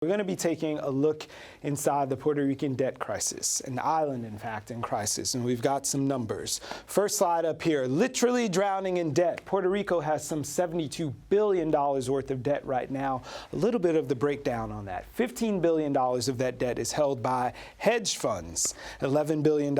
We're going to be taking a look inside the Puerto Rican debt crisis, an island, in fact, in crisis, and we've got some numbers. First slide up here, literally drowning in debt. Puerto Rico has some $72 billion worth of debt right now. A little bit of the breakdown on that. $15 billion of that debt is held by hedge funds, $11 billion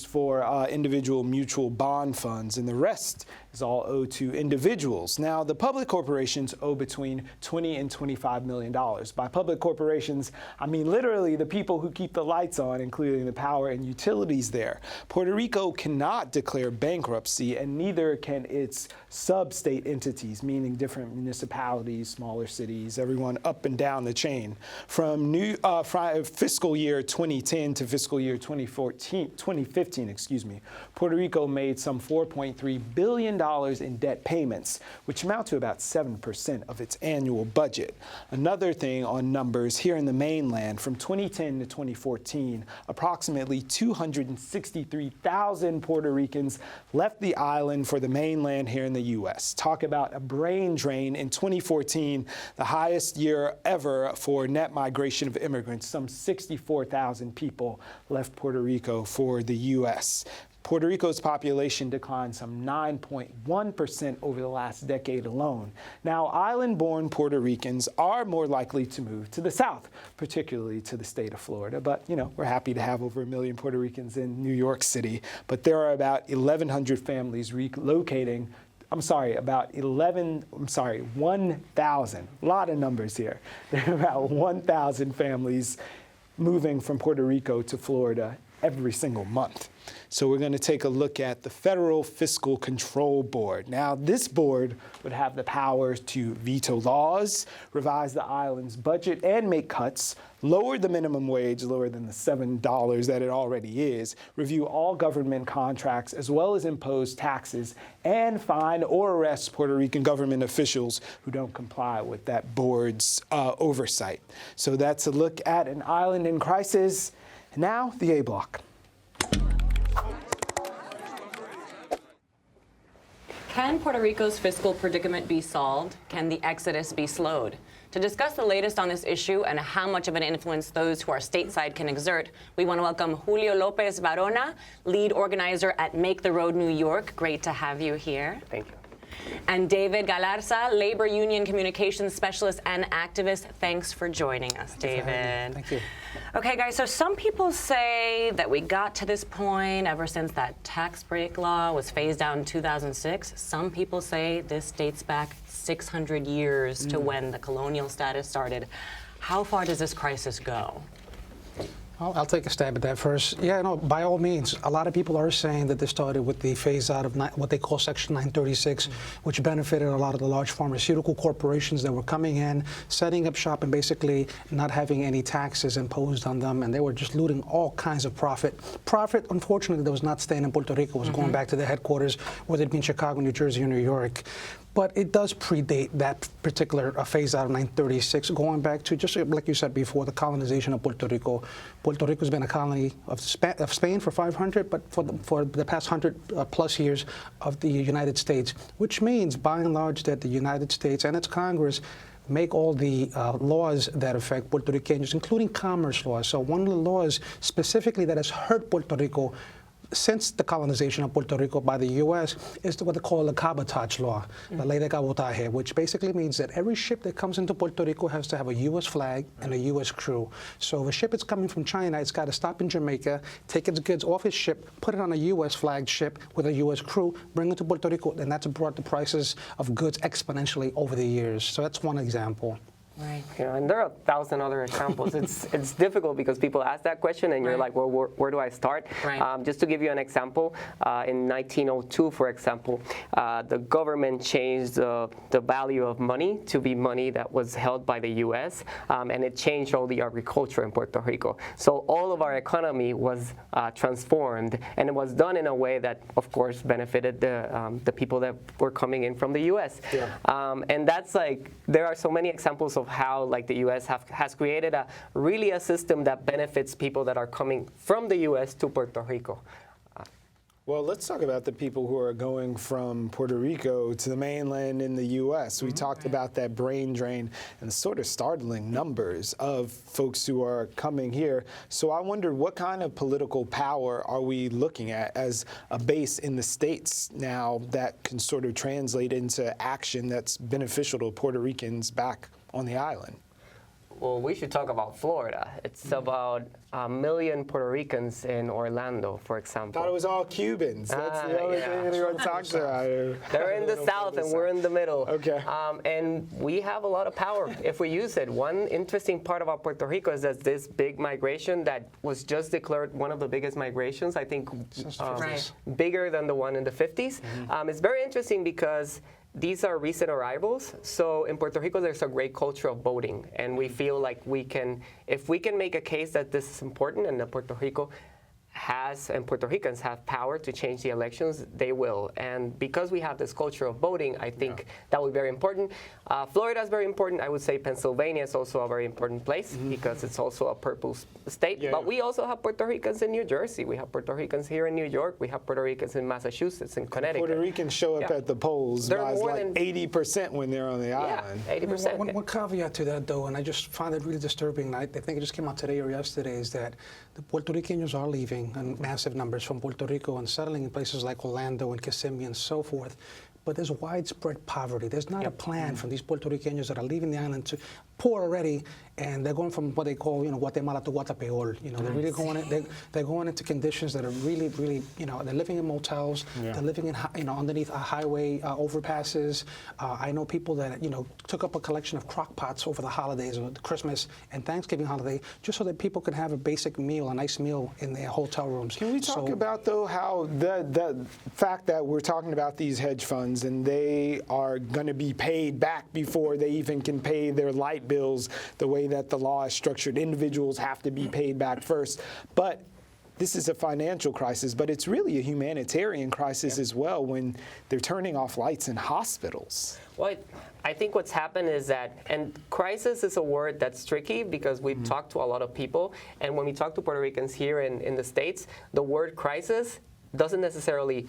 for individual mutual bond funds, and the rest is all owed to individuals. Now, the public corporations owe between $20 and $25 million. By public corporations, I mean literally the people who keep the lights on, including the power and utilities there. Puerto Rico cannot declare bankruptcy, and neither can its sub-state entities, meaning different municipalities, smaller cities, everyone up and down the chain. From fiscal year 2010 to fiscal year 2015, Puerto Rico made some $4.3 billion in debt payments, which amount to about 7% of its annual budget. Another thing on numbers here in the mainland, from 2010 to 2014, approximately 263,000 Puerto Ricans left the island for the mainland here in the U.S. Talk about a brain drain. In 2014, the highest year ever for net migration of immigrants, some 64,000 people left Puerto Rico for the U.S. Puerto Rico's population declined some 9.1% over the last decade alone. Now, island-born Puerto Ricans are more likely to move to the south, particularly to the state of Florida. But, you know, we're happy to have over 1 million Puerto Ricans in New York City. But there are about 1,100 families relocating. 1,000. A lot of numbers here. There are about 1,000 families moving from Puerto Rico to Florida every single month. So we're going to take a look at the Federal Fiscal Control Board. Now, this board would have the power to veto laws, revise the island's budget, and make cuts, lower the minimum wage lower than the $7 that it already is, review all government contracts, as well as impose taxes, and fine or arrest Puerto Rican government officials who don't comply with that board's oversight. So that's a look at an island in crisis. And now, the A block. Can Puerto Rico's fiscal predicament be solved? Can the exodus be slowed? To discuss the latest on this issue and how much of an influence those who are stateside can exert, we want to welcome Julio Lopez Varona, lead organizer at Make the Road New York. Great to have you here. Thank you. And David Galarza, labor union communications specialist and activist. Thanks for joining us, David. Thank you. Okay, guys, so some people say that we got to this point ever since that tax break law was phased out in 2006. Some people say this dates back 600 years to when the colonial status started. How far does this crisis go? I'll take a stab at that first. Yeah, no, by all means. A lot of people are saying that this started with the phase out of what they call Section 936, which benefited a lot of the large pharmaceutical corporations that were coming in, setting up shop and basically not having any taxes imposed on them, and they were just looting all kinds of profit. Profit, unfortunately, that was not staying in Puerto Rico, was going back to the headquarters, whether it be in Chicago, New Jersey, or New York. But it does predate that particular phase out of 936, going back to, just like you said before, the colonization of Puerto Rico. Puerto Rico has been a colony of Spain for 500, but for the past 100 plus years of the United States, which means, by and large, that the United States and its Congress make all the laws that affect Puerto Ricanos, including commerce laws. So one of the laws specifically that has hurt Puerto Rico since the colonization of Puerto Rico by the U.S. is what they call the cabotage law, the ley de cabotaje, which basically means that every ship that comes into Puerto Rico has to have a U.S. flag and a U.S. crew. So if a ship is coming from China, it's got to stop in Jamaica, take its goods off its ship, put it on a U.S. flagged ship with a U.S. crew, bring it to Puerto Rico, and that's brought the prices of goods exponentially over the years. So that's one example. Right. You know, and there are 1,000 other examples. It's difficult because people ask that question and you're like, well, where do I start? Right. Just to give you an example, in 1902, for example, the government changed the value of money to be money that was held by the U.S., and it changed all the agriculture in Puerto Rico. So all of our economy was transformed, and it was done in a way that, of course, benefited the people that were coming in from the U.S. Yeah. And that's like, there are so many examples of how like the U.S. has created a system that benefits people that are coming from the U.S. to Puerto Rico. Well, let's talk about the people who are going from Puerto Rico to the mainland in the U.S. We talked about that brain drain and the sort of startling numbers of folks who are coming here. So I wondered, what kind of political power are we looking at as a base in the states now that can sort of translate into action that's beneficial to Puerto Ricans back on the island? Well, we should talk about Florida. It's about 1 million Puerto Ricans in Orlando, for example. Thought it was all Cubans. That's the only thing anyone talks about. They're in the south and we're in the middle. Okay. And we have a lot of power if we use it. One interesting part about Puerto Rico is that this big migration that was just declared one of the biggest migrations, I think bigger than the one in the 50s. It's very interesting because these are recent arrivals. So in Puerto Rico, there's a great culture of voting. And we feel like if we can make a case that this is important and that Puerto Rico has and Puerto Ricans have power to change the elections, they will. And because we have this culture of voting, I think that would be very important. Florida is very important. I would say Pennsylvania is also a very important place because it's also a purple state. Yeah. But we also have Puerto Ricans in New Jersey. We have Puerto Ricans here in New York. We have Puerto Ricans in Massachusetts and Connecticut. Puerto Ricans show up at the polls They're by more like than 80% when they're on the island. 80%. One caveat to that, though, and I just find it really disturbing, I think it just came out today or yesterday, is that the Puerto Ricans are leaving in massive numbers from Puerto Rico and settling in places like Orlando and Kissimmee and so forth. But there's widespread poverty. There's not a plan from these Puerto Ricans that are leaving the island to poor already, and they're going from what they call, Guatemala to Guatapeor. They're really going. They're going into conditions that are really, really. They're living in motels. They're living in, underneath highway overpasses. I know people that took up a collection of crock pots over the holidays, or the Christmas and Thanksgiving holiday, just so that people could have a basic meal, a nice meal in their hotel rooms. Can we talk about, though, how the fact that we're talking about these hedge funds and they are going to be paid back before they even can pay their light bills, the way that the law is structured, individuals have to be paid back first. But this is a financial crisis, but it's really a humanitarian crisis as well when they're turning off lights in hospitals. Well, I think what's happened is that, and crisis is a word that's tricky because we've talked to a lot of people, and when we talk to Puerto Ricans here in the States, the word crisis doesn't necessarily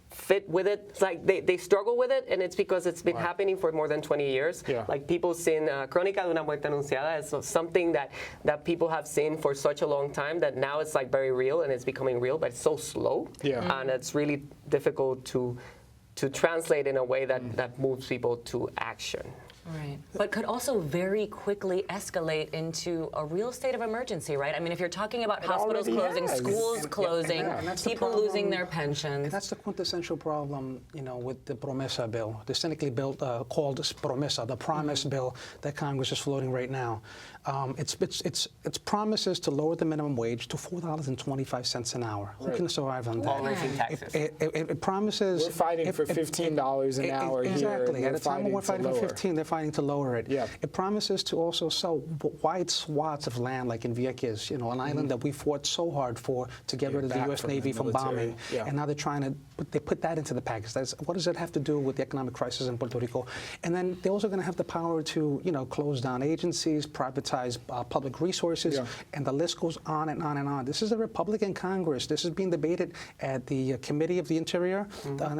fit with it. It's like they struggle with it, and it's because it's been happening for more than 20 years. Like people seen Crónica de una muerte anunciada is something that people have seen for such a long time that now it's like very real and it's becoming real, but it's so slow. And it's really difficult to translate in a way that moves people to action. Right. But could also very quickly escalate into a real state of emergency, right? I mean, if you're talking about hospitals closing, schools closing, people losing their pensions. And that's the quintessential problem, with the Promesa bill, the cynically called Promesa, the promise bill that Congress is floating right now. It's promises to lower the minimum wage to $4.25 an hour. Who can survive on that? While raising taxes. It promises. We're fighting for $15 an hour here. Exactly. At a time when we're fighting for 15, they're fighting to lower it. It promises to also sell wide swaths of land, like in Vieques, an island that we fought so hard to get rid of the U.S. Navy from bombing. And now they're trying to put that into the package. What does that have to do with the economic crisis in Puerto Rico? And then they're also going to have the power to, close down agencies, privatize public resources, and the list goes on and on and on. This is a Republican Congress. This is being debated at the Committee of the Interior,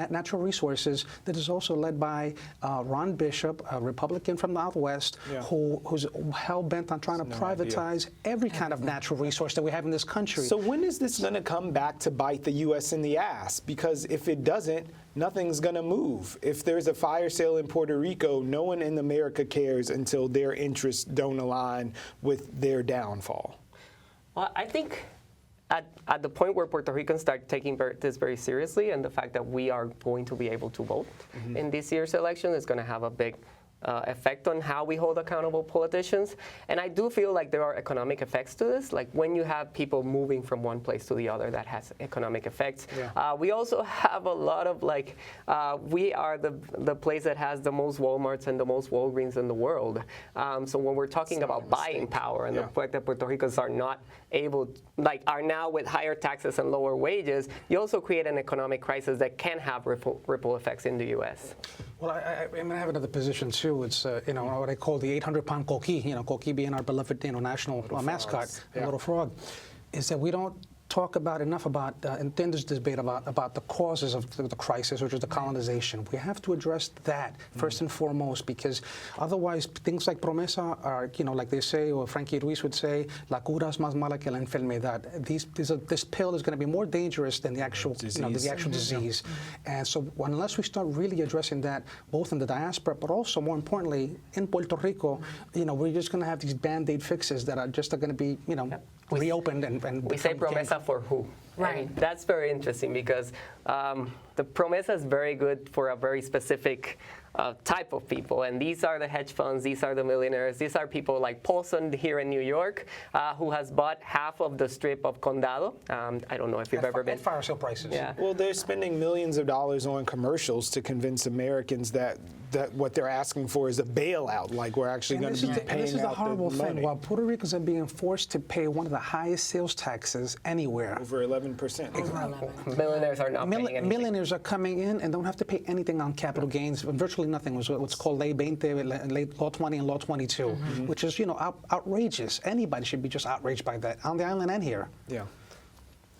Natural Resources, that is also led by Ron Bishop, a Republican from the out west, who's hell-bent on trying to privatize every kind of natural resource that we have in this country. So when is this going to come back to bite the U.S. in the ass? Because if it doesn't, nothing's going to move. If there's a fire sale in Puerto Rico, no one in America cares until their interests don't align with their downfall. Well, I think at the point where Puerto Ricans start taking this very seriously, and the fact that we are going to be able to vote in this year's election is going to have a big effect on how we hold accountable politicians. And I do feel like there are economic effects to this. Like when you have people moving from one place to the other, that has economic effects. We also have a lot of we are the place that has the most Walmarts and the most Walgreens in the world. So when we're talking about buying power and the fact that Puerto Ricans are not able, are now with higher taxes and lower wages, you also create an economic crisis that can have ripple effects in the U.S. Well, I have another position too. It's what I call the 800-pound coqui. Coqui being our beloved national mascot, the little frog, is that we don't talk about enough about in this debate about the causes of the crisis, which is the colonization. We have to address that first and foremost, because otherwise things like promesa are, like they say, or Frankie Ruiz would say, la cura es más mala que la enfermedad. This pill is going to be more dangerous than the actual disease. The actual disease. And so unless we start really addressing that, both in the diaspora, but also more importantly in Puerto Rico, we're just going to have these band-aid fixes that are going to be, reopened and we say promesa for who? Right. And that's very interesting because the promesa is very good for a very specific type of people, and these are the hedge funds, these are the millionaires, these are people like Paulson here in New York, who has bought half of the strip of Condado. I don't know if you've ever been. At fire sale prices. Yeah. Well, they're spending millions of dollars on commercials to convince Americans that what they're asking for is a bailout, like we're actually going to be paying out the money. This is the horrible thing. While Puerto Ricans are being forced to pay one of the highest sales taxes anywhere. Over 11%. Millionaires are not paying anything. Millionaires are coming in and don't have to pay anything on capital gains. Virtually nothing was what's called Ley 20, Law 20, and Law 22, which is, outrageous. Anybody should be just outraged by that on the island and here. Yeah.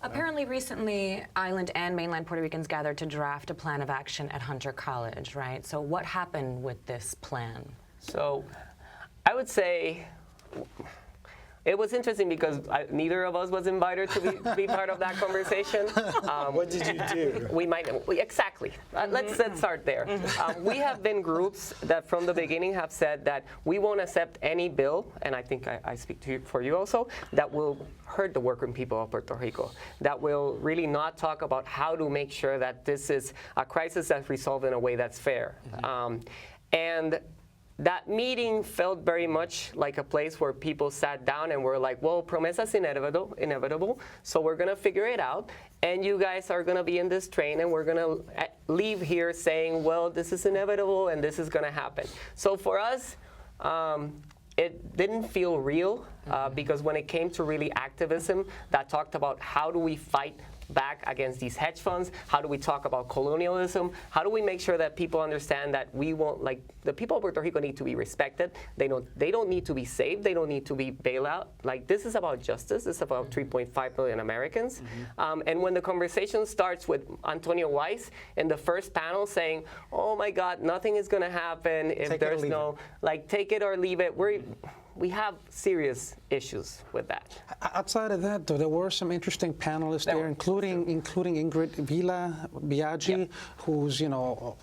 Apparently, recently, island and mainland Puerto Ricans gathered to draft a plan of action at Hunter College, right? So what happened with this plan? So I would say it was interesting because neither of us was invited to be part of that conversation. What did you do? Exactly. Let's start there. We have been groups that from the beginning have said that we won't accept any bill, and I think I speak for you also, that will hurt the working people of Puerto Rico, that will really not talk about how to make sure that this is a crisis that's resolved in a way that's fair. And that meeting felt very much like a place where people sat down and were like, well, promesas inevitable, so we're going to figure it out, and you guys are going to be in this train, and we're going to leave here saying, well, this is inevitable, and this is going to happen. So for us, it didn't feel real, because when it came to really activism that talked about how do we fight back against these hedge funds, how do we talk about colonialism, how do we make sure that people understand that we won't, like, the people of Puerto Rico need to be respected, they don't need to be saved, they don't need to be bailout. Like, this is about justice, this is about 3.5 million Americans. And when the conversation starts with Antonio Weiss in the first panel saying, oh my God, nothing is going to happen if there's no, like, take it or leave it, we have serious issues with that. Outside of that, though, there were some interesting panelists there, including Ingrid Vila Biaggi, who's a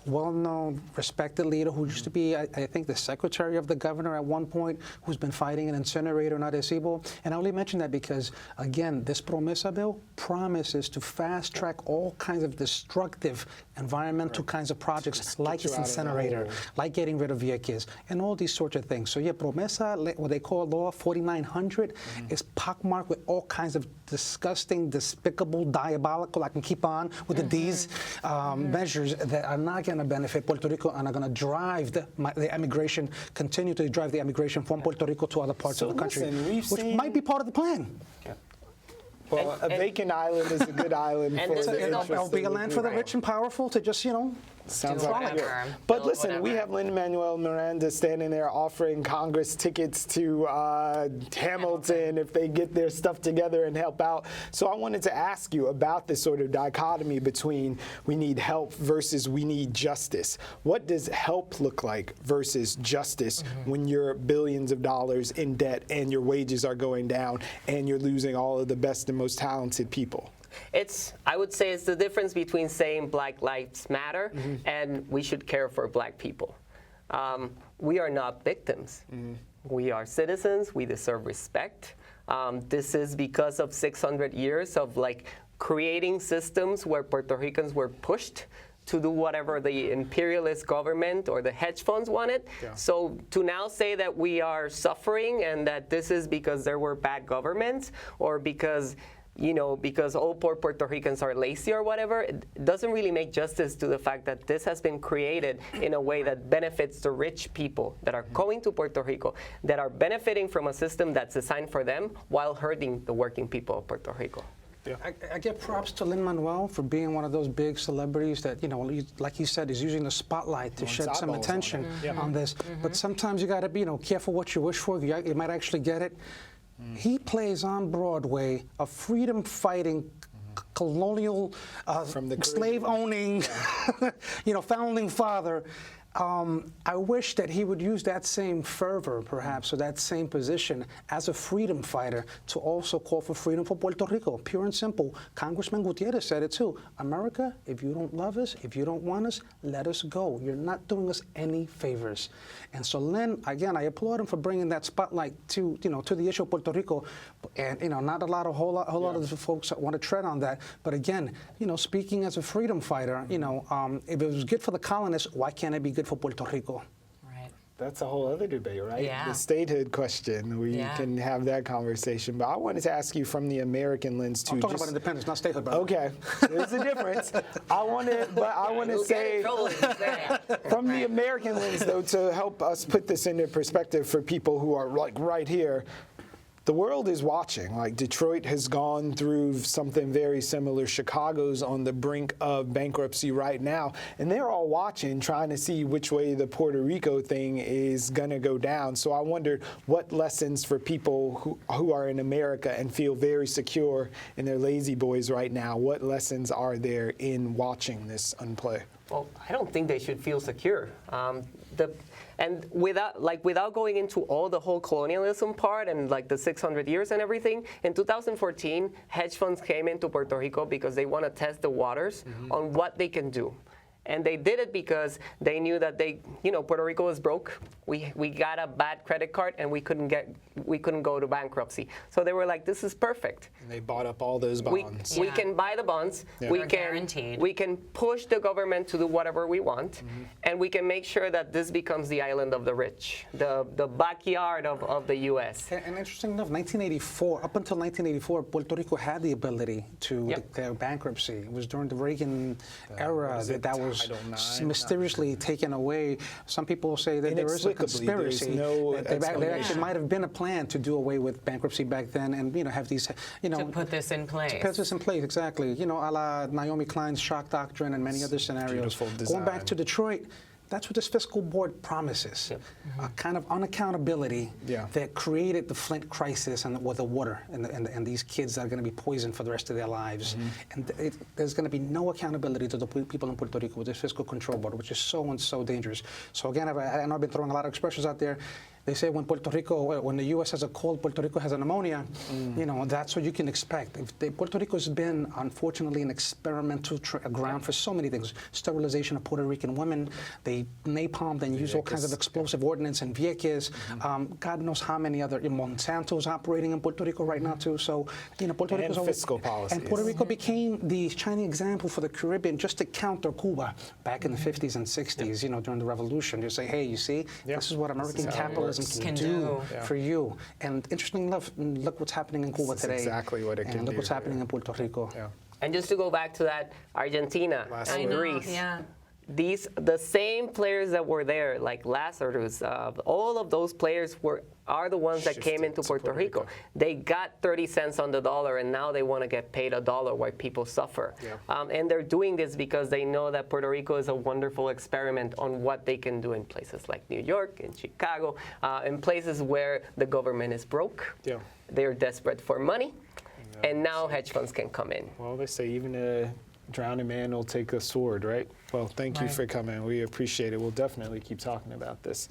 well-known, respected leader who used to be, I think, the secretary of the governor at one point, who's been fighting an incinerator in Arecibo. And I only mention that because, again, this promesa bill promises to fast-track all kinds of destructive environmental kinds of projects, like this incinerator, like getting rid of vehicles, and all these sorts of things. So yeah, promesa, what they call Law 4900, is pockmarked with all kinds of disgusting, despicable, diabolical, I can keep on with the D's, measures that are not going to benefit Puerto Rico and are going to drive the emigration, continue to drive the emigration from Puerto Rico to other parts of the country, which might be part of the plan. Well, a vacant island is a good island for the interest It'll be a land for the rich and powerful to just, Sounds like it. But listen, we have Lin-Manuel Miranda standing there offering Congress tickets to Hamilton if they get their stuff together and help out. So I wanted to ask you about this sort of dichotomy between we need help versus we need justice. What does help look like versus justice when you're billions of dollars in debt and your wages are going down and you're losing all of the best and most talented people? I would say it's the difference between saying Black Lives Matter and we should care for Black people. We are not victims. We are citizens. We deserve respect. This is because of 600 years of creating systems where Puerto Ricans were pushed to do whatever the imperialist government or the hedge funds wanted. So to now say that we are suffering and that this is because there were bad governments or because all poor Puerto Ricans are lazy or whatever, it doesn't really make justice to the fact that this has been created in a way that benefits the rich people that are going to Puerto Rico, that are benefiting from a system that's designed for them while hurting the working people of Puerto Rico. Yeah. I give props to Lin-Manuel for being one of those big celebrities that, like you said, is using the spotlight to shed some attention on this. But sometimes you got to be careful what you wish for. You might actually get it. He plays on Broadway a freedom-fighting, colonial, From the Caribbean. slave-owning, founding father. I wish that he would use that same fervor, perhaps, or that same position as a freedom fighter to also call for freedom for Puerto Rico. Pure and simple. Congressman Gutierrez said it too. America, if you don't love us, if you don't want us, let us go. You're not doing us any favors. And so, Len, again, I applaud him for bringing that spotlight to the issue of Puerto Rico. And not a whole lot of the folks that want to tread on that. But again, speaking as a freedom fighter, if it was good for the colonists, why can't it be good for Puerto Rico? Right. That's a whole other debate, right? Yeah. The statehood question. We Yeah. can have that conversation. But I wanted to ask you from the American lens too. I'm talking about independence, not statehood. By the way. Okay, there's a difference. I want to say from the American lens, though, to help us put this into perspective for people who are like right here. The world is watching. Like Detroit has gone through something very similar. Chicago's on the brink of bankruptcy right now. And they're all watching, trying to see which way the Puerto Rico thing is going to go down. So I wondered what lessons for people who are in America and feel very secure in their lazy boys right now, what lessons are there in watching this unplay? Well, I don't think they should feel secure. And without going into all the whole colonialism part and like the 600 years and everything, in 2014, hedge funds came into Puerto Rico because they want to test the waters on what they can do. And they did it because they knew that Puerto Rico was broke. We got a bad credit card and we couldn't go to bankruptcy. So they were like, this is perfect. And they bought up all those bonds. We can buy the bonds. Yeah. We can push the government to do whatever we want, and we can make sure that this becomes the island of the rich, the backyard of the U.S. And interesting enough, 1984, up until 1984, Puerto Rico had the ability to declare bankruptcy. It was during the Reagan era that was mysteriously taken away. Some people say that there is a conspiracy. There actually might have been a plan to do away with bankruptcy back then, and have these, to put this in place. To put this in place, exactly. A la Naomi Klein's shock doctrine and many other scenarios. Going back to Detroit, that's what this fiscal board promises. A kind of unaccountability that created the Flint crisis and with the water and these kids that are going to be poisoned for the rest of their lives. And there's going to be no accountability to the people in Puerto Rico with this fiscal control board, which is so dangerous. So again, I know I've been throwing a lot of expressions out there. They say when the U.S. has a cold, Puerto Rico has a pneumonia. That's what you can expect. Puerto Rico has been, unfortunately, an experimental ground for so many things. Sterilization of Puerto Rican women. They napalmed and used all kinds of explosive ordnance and Vieques. God knows how many other. Monsanto's operating in Puerto Rico right now too. So Puerto Rico's and fiscal policies. And Puerto Rico became the shining example for the Caribbean just to counter Cuba back in the 50s and 60s. During the Revolution. You say, hey, you see, this is what American capitalism can do for you. And interesting enough, look what's happening in Cuba today. Exactly what it can do. And look what's happening in Puerto Rico. And just to go back to that, Argentina and Greece. The same players that were there, like Lazarus, all of those players are the ones that came into Puerto Rico. They got 30 cents on the dollar, and now they want to get paid $1 while people suffer. And they're doing this because they know that Puerto Rico is a wonderful experiment on what they can do in places like New York and Chicago, in places where the government is broke. They're desperate for money, and now hedge funds can come in. Well, they say even a drowning man will take a sword, right? Well, thank you for coming. We appreciate it. We'll definitely keep talking about this.